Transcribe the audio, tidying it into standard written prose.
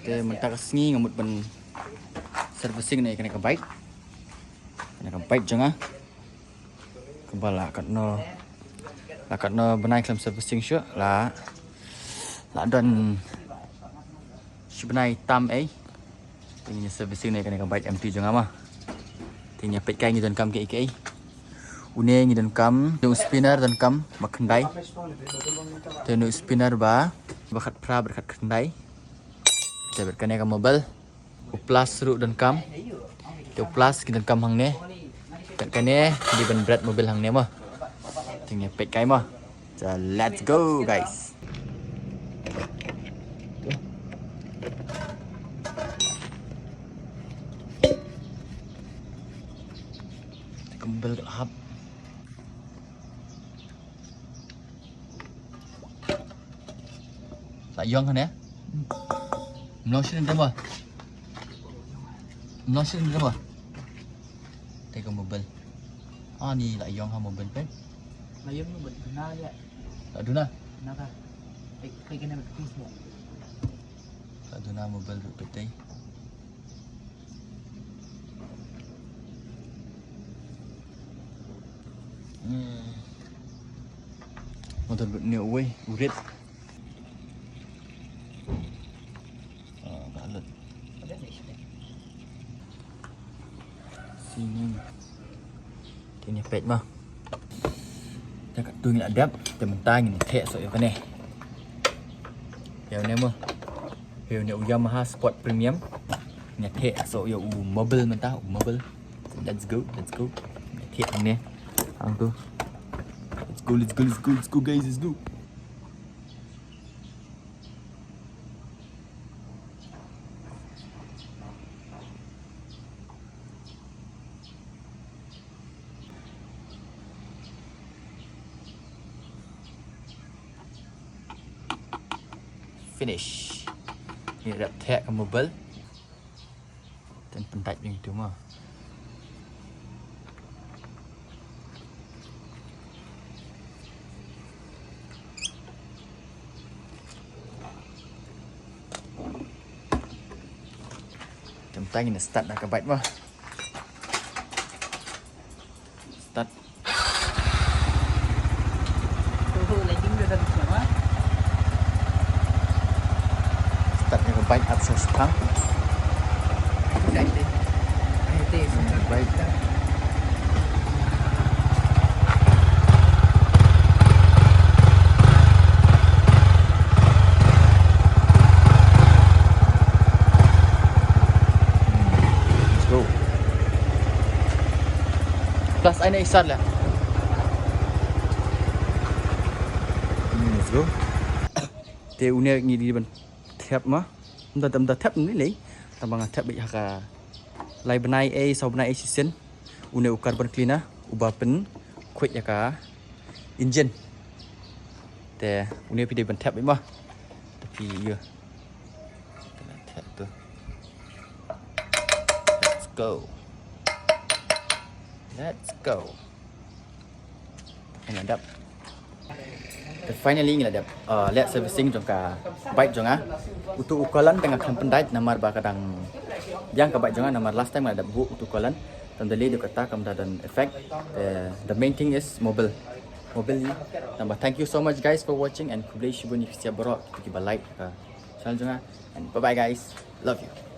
Te mentak sengi ngamut ben servicing ni kena baik. Kena baik jangan. Kembala kat no benai kelam servicing syuk lah. Lah dan sebenai tam tinggi servicing ni kena baik MT jangan mah. Tinggi pet kai ngi dan kam ke une ngi dan kam dung spinner dan kam makandai. Tenu spinner ba bakat pra berkat kendai. Saya berkane kam mobil. Uplas ru dan kam. Te uplas ki dan kam hang ne. Kane di ban berat mobil hang ne mah. Tinggi pet kai mah. So let's go guys. Kembal kat hub. Tak yong kan ya? Melosin dia mah. Melosin dia mah. Tengok mobil. Ah ni lah yong ha mobil kan? Lah yong mobil benar dia. Tak duna. Benar kah? Kai kena betul semua. Tak duna mobil betul. Motor ni away urit. Balut. Sini. Ini pet mah. Cakap tu ni adab, tementang ni tek so yang ni. Yang ni mah. Yang ni Yamaha Sport Premium. Ni tek so yang mobil mentah, mobil. Let's go. Tek ni. Hang tu. Let's go guys, let's go. Finish. Ni dah tag ke mobil. Dan pentat macam itu mah. Tentang ini start dah ke bike mah. Start. Landing dia dah siapa? Start ke bike atas stang. Baik. Plus aina isar lah. Let's go. Te unia ngi di ban tap mah. Mda tap ni lei. Tambang tap bi haka. Lai benai sau benai season. Unia carbon cleaner ubah pen quick yaka engine. Te unia pi di ban tap bi mah. Tapi ya. Tap tu. Let's go. Let's go. Ini adap. Finally ini adap. Lihat servicing jongka bike jonga. Untuk ukuran tengah pendai nomor bakadang. Yang ke bike jonga nomor last time ada bu untuk ukuran. Tandali dia kata kamu dan effect. The main thing is mobile ni. Tambah thank you so much guys for watching and kublai shibun if siap borok kita like channel jonga and bye bye guys. Love you.